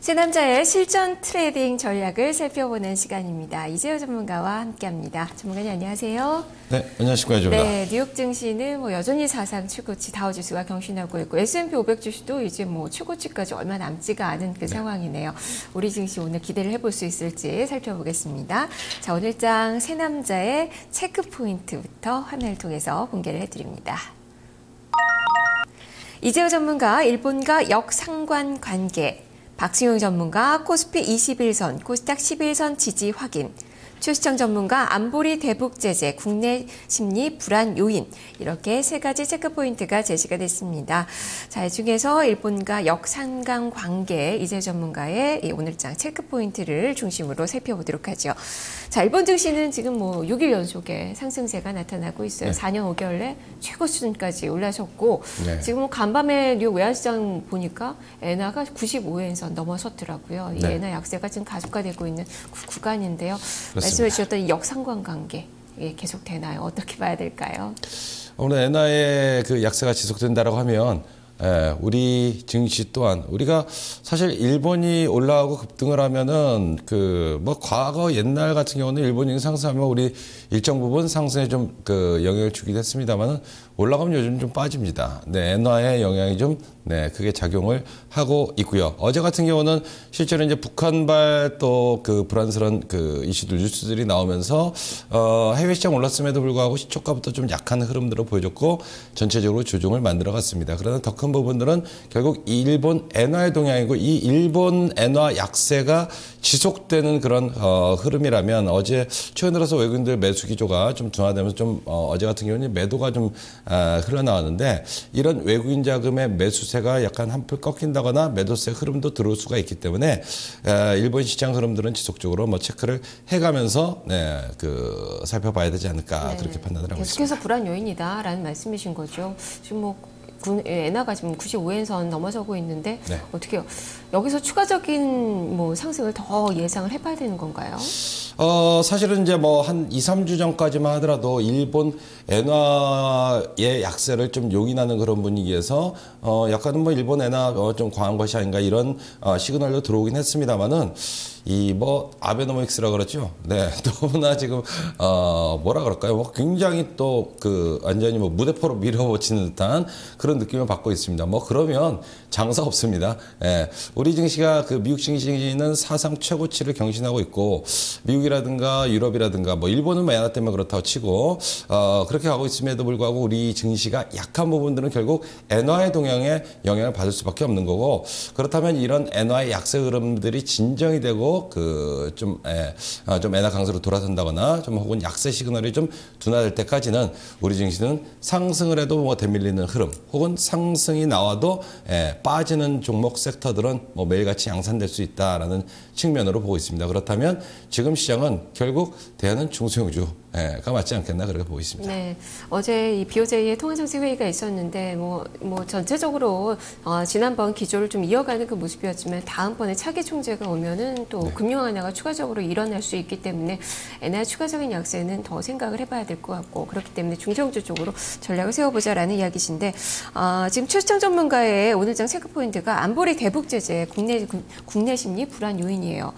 세 남자의 실전 트레이딩 전략을 살펴보는 시간입니다. 이재호 전문가와 함께합니다. 전문가님 안녕하세요. 네, 안녕하십니까 이재호입니다. 네, 뉴욕 증시는 여전히 사상 최고치 다우지수가 경신하고 있고 S&P 500 지수도 이제 최고치까지 얼마 남지가 않은 그 상황이네요. 우리 증시 오늘 기대를 해볼 수 있을지 살펴보겠습니다. 자, 오늘장 세 남자의 체크 포인트부터 화면을 통해서 공개를 해드립니다. 이재호 전문가 일본과 역상관 관계, 박승용 전문가 코스피 21선, 코스닥 11선 지지 확인, 최수정 전문가 안보리 대북 제재, 국내 심리 불안 요인, 이렇게 세 가지 체크 포인트가 제시가 됐습니다. 자, 이 중에서 일본과 역상관 관계, 이재 전문가의 오늘장 체크 포인트를 중심으로 살펴보도록 하죠. 자, 일본 증시는 지금 6일 연속에 상승세가 나타나고 있어요. 네. 4년 5개월 내 최고 수준까지 올라섰고, 네. 지금 간밤에 뉴욕 외환시장 보니까 엔화가 95엔선 넘어섰더라고요. 이 네. 엔화 약세가 지금 가속화되고 있는 구간인데요. 말씀해 주셨던 이 역상관 관계 계속 되나요? 어떻게 봐야 될까요? 오늘 엔화의 그 약세가 지속된다라고 하면 우리 증시 또한 우리가 사실 일본이 올라가고 급등을 하면은 과거 옛날 같은 경우는 일본이 상승하면 우리 일정 부분 상승에 좀 영향을 주기도 했습니다만은 올라가면 요즘 좀 빠집니다. 네, 엔화의 영향이 좀 크게 작용을 하고 있고요. 어제 같은 경우는 실제로 이제 북한발 또 불안스러운 이슈들 뉴스들이 나오면서 해외 시장 올랐음에도 불구하고 시초가부터 좀 약한 흐름들을 보여줬고 전체적으로 조정을 만들어갔습니다. 그러나 더 큰 부분들은 결국 일본 엔화의 동향이고 이 일본 엔화 약세가 지속되는 그런 흐름이라면 어제 최근 들어서 외국인들 매수 기조가 좀 둔화되면서 좀 어제 같은 경우는 매도가 좀 흘러나왔는데 이런 외국인 자금의 매수세가 약간 한풀 꺾인다거나 매도세 흐름도 들어올 수가 있기 때문에 일본 시장 흐름들은 지속적으로 체크를 해가면서 살펴봐야 되지 않을까 그렇게 판단을 하고 있습니다. 계속해서 불안 요인이다라는 말씀이신 거죠. 지금 엔화가 지금 95엔선 넘어서고 있는데 어떻게 해요? 여기서 추가적인 상승을 더 예상을 해봐야 되는 건가요? 사실은 이제 한 2, 3주 전까지만 하더라도 일본 엔화의 약세를 좀 용인하는 그런 분위기에서 약간은 일본 엔화 좀 과한 것이 아닌가 이런 시그널도 들어오긴 했습니다만은 아베노믹스라 그러죠. 네. 너무나 지금, 뭐라 그럴까요? 굉장히 또 완전히 무대포로 밀어붙이는 듯한 그런 느낌을 받고 있습니다. 그러면 장사 없습니다. 예. 우리 증시가 미국 증시는 사상 최고치를 경신하고 있고, 미국이라든가 유럽이라든가 일본은 엔화 때문에 그렇다고 치고, 그렇게 가고 있음에도 불구하고 우리 증시가 약한 부분들은 결국 엔화의 동향에 영향을 받을 수밖에 없는 거고, 그렇다면 이런 엔화의 약세 흐름들이 진정이 되고, 좀 엔화 강세로 돌아선다거나 좀 혹은 약세 시그널이 좀 둔화될 때까지는 우리 증시는 상승을 해도 대밀리는 흐름 혹은 상승이 나와도 빠지는 종목 섹터들은 매일같이 양산될 수 있다라는 측면으로 보고 있습니다. 그렇다면 지금 시장은 결국 대안은 중소형주가 맞지 않겠나 그렇게 보고 있습니다. 네, 어제 이 BOJ의 통화정책 회의가 있었는데 전체적으로 지난번 기조를 좀 이어가는 그 모습이었지만 다음번에 차기 총재가 오면은 또 금융 완화가 추가적으로 일어날 수 있기 때문에 엔화 추가적인 약세는 더 생각을 해봐야 될 것 같고 그렇기 때문에 중소형주 쪽으로 전략을 세워보자라는 이야기신데 지금 최수정 전문가의 오늘장 체크 포인트가 안보리 대북 제재 국내 심리 불안 요인이에요.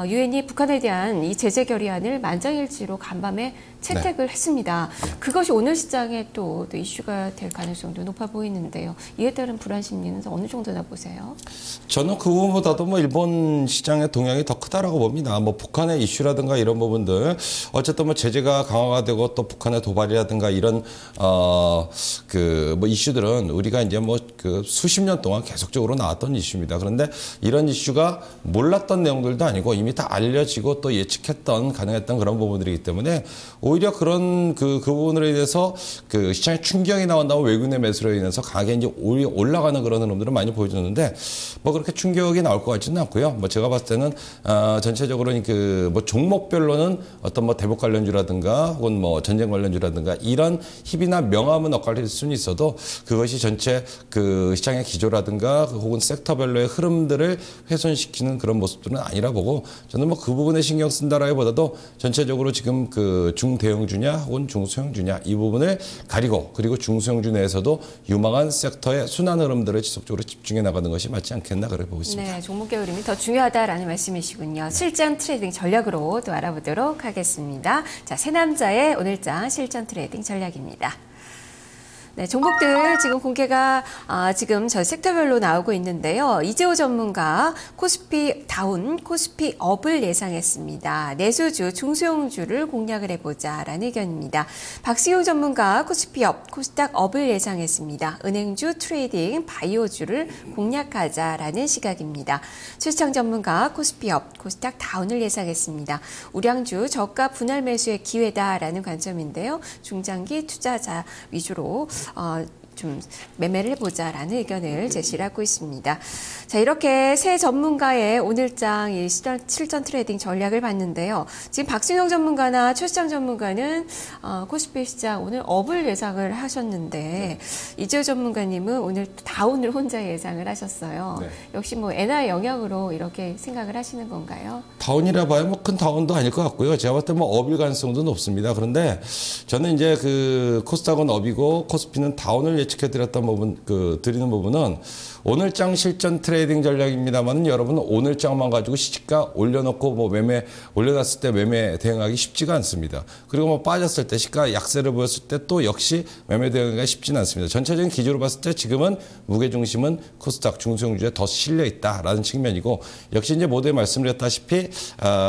유엔이 북한에 대한 이 제재 결의안을 만장일치로 간밤에 채택을 했습니다. 그것이 오늘 시장에 또 이슈가 될 가능성도 높아 보이는데요. 이에 따른 불안 심리는 어느 정도나 보세요? 저는 그 부분보다도 일본 시장의 동향이 더 크다라고 봅니다. 북한의 이슈라든가 이런 부분들 어쨌든 제재가 강화가 되고 또 북한의 도발이라든가 이런 이슈들은 우리가 이제 수십 년 동안 계속적으로 나왔던 이슈입니다. 그런데 이런 이슈가 몰랐던 내용들도 아니고 이미 다 알려지고 또 예측했던 가능했던 그런 부분들이기 때문에 오히려 그런 그 부분으로 인해서 시장에 충격이 나온다면 외국인의 매수로 인해서 강하게 이제 올라가는 그런 흐름들을 많이 보여줬는데 그렇게 충격이 나올 것 같지는 않고요. 제가 봤을 때는 전체적으로 종목별로는 어떤 대북 관련주라든가 혹은 전쟁 관련주라든가 이런 희비나 명암은 엇갈릴 수는 있어도 그것이 전체 시장의 기조라든가 혹은 섹터별로의 흐름들을 훼손시키는 그런 모습들은 아니라 보고 저는 그 부분에 신경 쓴다라기보다도 전체적으로 지금 중대형주냐 혹은 중소형주냐 이 부분을 가리고 그리고 중소형주 내에서도 유망한 섹터의 순환 흐름들을 지속적으로 집중해 나가는 것이 맞지 않겠나 그렇게 보고 있습니다. 네, 종목의 흐름이 더 중요하다라는 말씀이시군요. 실전 트레이딩 전략으로 또 알아보도록 하겠습니다. 자, 새 남자의 오늘장 실전 트레이딩 전략입니다. 네, 종목들 지금 공개가 지금 전 섹터별로 나오고 있는데요. 이재호 전문가 코스피 다운, 코스피 업을 예상했습니다. 내수주, 중소형주를 공략을 해보자라는 의견입니다. 박시용 전문가 코스피 업, 코스닥 업을 예상했습니다. 은행주, 트레이딩, 바이오주를 공략하자라는 시각입니다. 최수창 전문가 코스피 업, 코스닥 다운을 예상했습니다. 우량주, 저가 분할 매수의 기회다라는 관점인데요. 중장기 투자자 위주로 좀 매매를 해보자라는 의견을 제시를 하고 있습니다. 자, 이렇게 세 전문가의 오늘장 이 실전 트레이딩 전략을 봤는데요. 지금 박승영 전문가나 최수장 전문가는 코스피 시장 오늘 업을 예상을 하셨는데 이재호 전문가님은 오늘 다운을 혼자 예상을 하셨어요. 네. 역시 뭐 엔화 영향으로 이렇게 생각을 하시는 건가요? 다운이라 봐야 뭐 큰 다운도 아닐 것 같고요. 제가 봤을 때 뭐 업일 가능성도 높습니다. 그런데 저는 이제 그 코스닥은 업이고 코스피는 다운을 예측해드렸던 부분, 드리는 부분은 오늘장 실전 트레이딩 전략입니다만 여러분 오늘장만 가지고 시가 올려놓고 뭐 올려놨을 때 매매 대응하기 쉽지가 않습니다. 그리고 뭐 빠졌을 때 시가 약세를 보였을 때 또 역시 매매 대응하기가 쉽지는 않습니다. 전체적인 기조로 봤을 때 지금은 무게중심은 코스닥 중소형주에 더 실려 있다라는 측면이고 역시 이제 모두에 말씀드렸다시피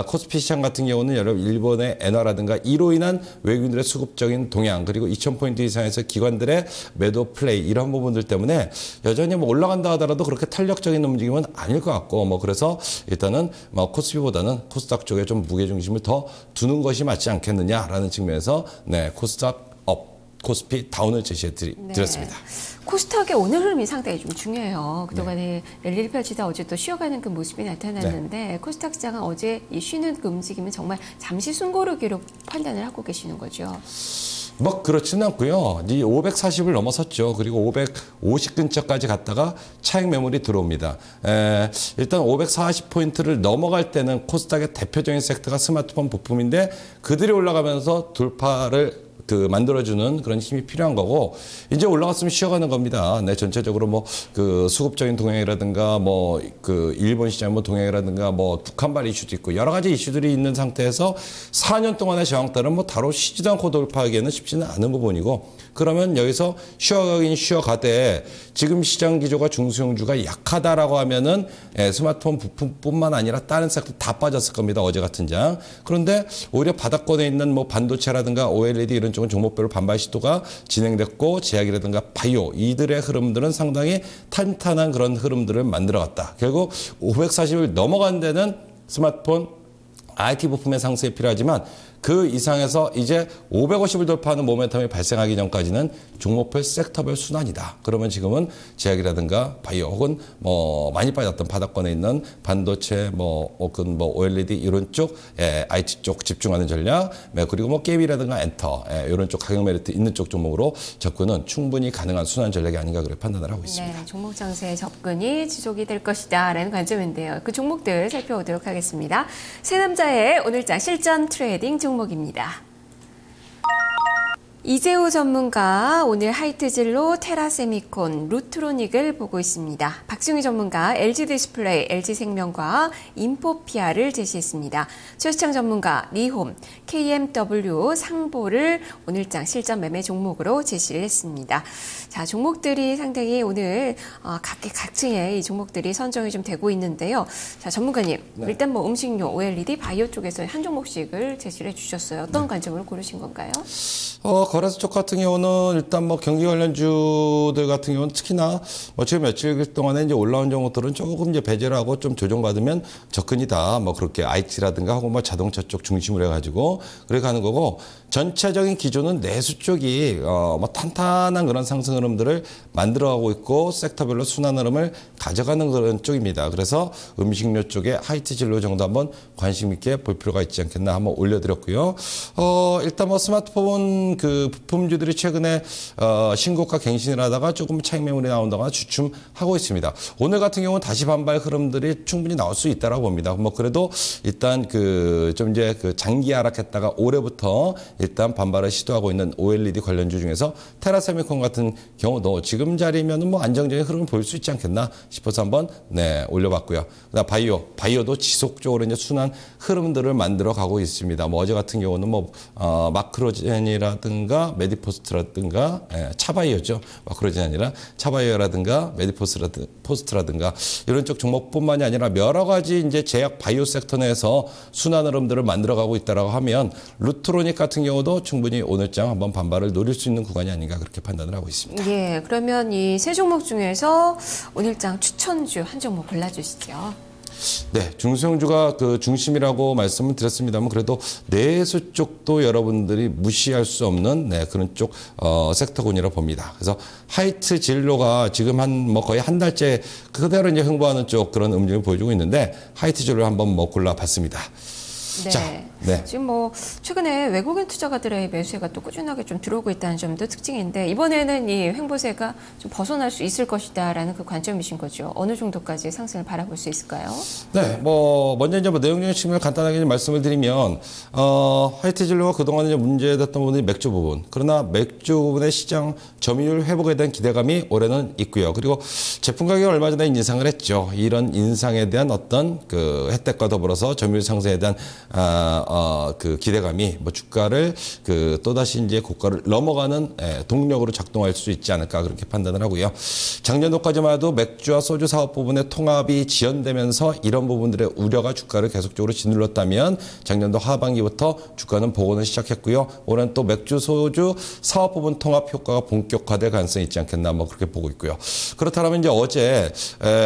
코스피 시장 같은 경우는 여러분 일본의 엔화라든가 이로 인한 외국인들의 수급적인 동향 그리고 2000포인트 이상에서 기관들의 매도 플레이 이런 부분들 때문에 여전히 뭐 올라간다 하더라도 그렇게 탄력적인 움직임은 아닐 것 같고 뭐 그래서 일단은 뭐 코스피보다는 코스닥 쪽에 좀 무게중심을 더 두는 것이 맞지 않겠느냐라는 측면에서 네 코스닥 업, 코스피 다운을 제시해 드렸습니다. 네. 코스닥의 오늘 흐름이 상당히 좀 중요해요. 그동안에 랠리를 펼치다 어제 또 쉬어가는 그 모습이 나타났는데 네. 코스닥 시장은 어제 이 쉬는 그 움직임은 정말 잠시 숨고르기로 판단을 하고 계시는 거죠. 뭐 그렇지는 않고요. 이 540을 넘어섰죠. 그리고 550 근처까지 갔다가 차익 매물이 들어옵니다. 일단 540포인트를 넘어갈 때는 코스닥의 대표적인 섹터가 스마트폰 부품인데 그들이 올라가면서 돌파를 만들어주는 그런 힘이 필요한 거고, 이제 올라갔으면 쉬어가는 겁니다. 네, 전체적으로 뭐, 수급적인 동향이라든가, 뭐, 일본 시장 뭐 동향이라든가, 뭐, 북한발 이슈도 있고, 여러 가지 이슈들이 있는 상태에서 4년 동안의 저항들은 뭐, 다로 쉬지도 않고 돌파하기에는 쉽지는 않은 부분이고, 그러면 여기서 쉬어가긴 쉬어가되, 지금 시장 기조가 중소형주가 약하다라고 하면은, 스마트폰 부품뿐만 아니라 다른 섹터 다 빠졌을 겁니다. 어제 같은 장. 그런데 오히려 바닥권에 있는 뭐, 반도체라든가 OLED 이런 쪽은 종목별로 반발 시도가 진행됐고 제약이라든가 바이오 이들의 흐름들은 상당히 탄탄한 그런 흐름들을 만들어갔다. 결국 540을 넘어간 데는 스마트폰, IT 부품의 상승이 필요하지만 그 이상에서 이제 550을 돌파하는 모멘텀이 발생하기 전까지는 종목별 섹터별 순환이다. 그러면 지금은 제약이라든가 바이오 혹은 뭐 많이 빠졌던 바닥권에 있는 반도체 혹은 OLED 이런 쪽 IT 쪽 집중하는 전략 그리고 뭐 게임이라든가 엔터 이런 쪽 가격 메리트 있는 쪽 종목으로 접근은 충분히 가능한 순환 전략이 아닌가 그렇게 판단을 하고 있습니다. 네, 종목 장세의 접근이 지속이 될 것이다라는 관점인데요. 그 종목들 살펴보도록 하겠습니다. 새 남자의 오늘장 실전 트레이딩 종목입니다. 이재호 전문가 오늘 하이트진로, 테라세미콘, 루트로닉을 보고 있습니다. 박승희 전문가 LG디스플레이, LG생명과 인포피아를 제시했습니다. 최수창 전문가 리홈, KMW, 상보를 오늘장 실전 매매 종목으로 제시를 했습니다. 자, 종목들이 상당히 오늘 각층의 이 종목들이 선정이 좀 되고 있는데요. 자, 전문가님, 네. 일단 뭐 음식료, OLED, 바이오 쪽에서 한 종목씩을 제시를 해주셨어요. 어떤 관점으로 고르신 건가요? 거래소 쪽 같은 경우는 일단 뭐 경기 관련주들 같은 경우는 특히나 뭐 지금 며칠 동안에 이제 올라온 종목들은 조금 이제 배제를 하고 좀 조정받으면 접근이다. 뭐 그렇게 IT라든가 하고 뭐 자동차 쪽 중심으로 해가지고 그렇게 하는 거고 전체적인 기조는 내수 쪽이 뭐 탄탄한 그런 상승 흐름들을 만들어가고 있고 섹터별로 순환 흐름을 가져가는 그런 쪽입니다. 그래서 음식료 쪽에 하이트 진로 정도 한번 관심 있게 볼 필요가 있지 않겠나 한번 올려드렸고요. 일단 뭐 스마트폰 그 부품주들이 최근에 신고가 갱신을 하다가 조금 차익 매물이 나온다거나 주춤하고 있습니다. 오늘 같은 경우는 다시 반발 흐름들이 충분히 나올 수 있다라고 봅니다. 뭐 그래도 일단 좀 이제 장기 하락했다가 올해부터 일단 반발을 시도하고 있는 OLED 관련주 중에서 테라세미콘 같은 경우도 지금 자리면은 뭐 안정적인 흐름을 보일 수 있지 않겠나 싶어서 한번 올려봤고요. 그다음 바이오도 지속적으로 이제 순환 흐름들을 만들어 가고 있습니다. 뭐 어제 같은 경우는 뭐 마크로젠이라든가 메디포스트라든가 차바이오죠. 마크로젠이 아니라 차바이오라든가 메디포스트라든가 이런 쪽 종목뿐만이 아니라 여러 가지 이제 제약 바이오 섹터 내에서 순환 흐름들을 만들어가고 있다라고 하면 루트로닉 같은 경우도 충분히 오늘장 한번 반발을 노릴 수 있는 구간이 아닌가 그렇게 판단을 하고 있습니다. 예, 그러면 이 세 종목 중에서 오늘장 추천주 한 종목 골라주시죠. 네, 중소형주가 그 중심이라고 말씀을 드렸습니다만 그래도 내수 쪽도 여러분들이 무시할 수 없는 그런 쪽 섹터군이라 봅니다. 그래서 하이트 진로가 지금 뭐 거의 한 달째 그대로 이제 흥보하는 쪽 그런 움직임을 보여주고 있는데 하이트 진로를 한번 뭐 골라봤습니다. 네. 자, 네. 지금 뭐 최근에 외국인 투자가들의 매수세가 또 꾸준하게 좀 들어오고 있다는 점도 특징인데 이번에는 이 횡보세가 좀 벗어날 수 있을 것이다라는 그 관점이신 거죠. 어느 정도까지 상승을 바라볼 수 있을까요? 네, 먼저 이제 내용적인 측면을 간단하게 말씀을 드리면 화이트 진로가 그동안 이제 문제됐던 부분이 맥주 부분. 그러나 맥주 부분의 시장 점유율 회복에 대한 기대감이 올해는 있고요. 그리고 제품 가격이 얼마 전에 인상을 했죠. 이런 인상에 대한 어떤 그 혜택과 더불어서 점유율 상승에 대한 그 기대감이 뭐 주가를 그 또다시 이제 고가를 넘어가는 동력으로 작동할 수 있지 않을까 그렇게 판단을 하고요. 작년도까지만 해도 맥주와 소주 사업 부분의 통합이 지연되면서 이런 부분들의 우려가 주가를 계속적으로 짓눌렀다면 작년도 하반기부터 주가는 복원을 시작했고요. 올해는 또 맥주 소주 사업 부분 통합 효과가 본격화될 가능성이 있지 않겠나 뭐 그렇게 보고 있고요. 그렇다면 이제 어제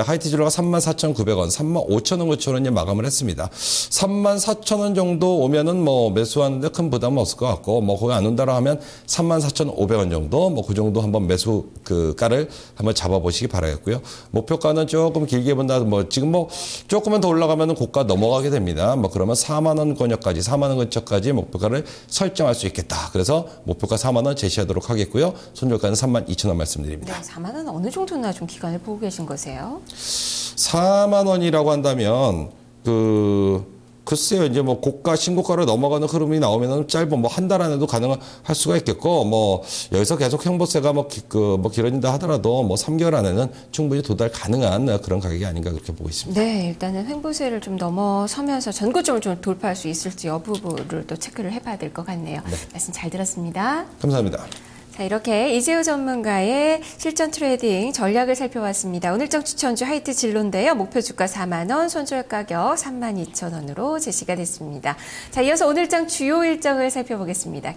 하이트 진로가 34,900원, 35,000원 고치로 이제 마감을 했습니다. 34,000원 정도 오면은 뭐 매수하는데 큰 부담은 없을 것 같고 뭐 거기 안 온다라 하면 34,500원 정도 뭐 그 정도 한번 매수 그 가를 한번 잡아보시기 바라겠고요. 목표가는 조금 길게 본다 뭐 지금 뭐 조금만 더 올라가면은 고가 넘어가게 됩니다. 뭐 그러면 4만 원 권역까지 4만 원 근처까지 목표가를 설정할 수 있겠다. 그래서 목표가 4만 원 제시하도록 하겠고요. 손절가는 32,000원 말씀드립니다. 네, 4만 원 어느 정도나 좀 기간을 보고 계신 거세요? 4만 원이라고 한다면 글쎄요, 이제 뭐 고가, 신고가를 넘어가는 흐름이 나오면은 짧은 뭐 한 달 안에도 가능할 수가 있겠고, 뭐 여기서 계속 횡보세가 뭐 길어진다 하더라도 뭐 3개월 안에는 충분히 도달 가능한 그런 가격이 아닌가 그렇게 보고 있습니다. 네, 일단은 횡보세를 좀 넘어서면서 전고점을 좀 돌파할 수 있을지 여부를 또 체크를 해봐야 될 것 같네요. 네. 말씀 잘 들었습니다. 감사합니다. 자, 이렇게 이재우 전문가의 실전 트레이딩 전략을 살펴봤습니다. 오늘장 추천주 하이트 진로인데요. 목표 주가 4만 원, 손절 가격 32,000원으로 제시가 됐습니다. 자, 이어서 오늘장 주요 일정을 살펴보겠습니다.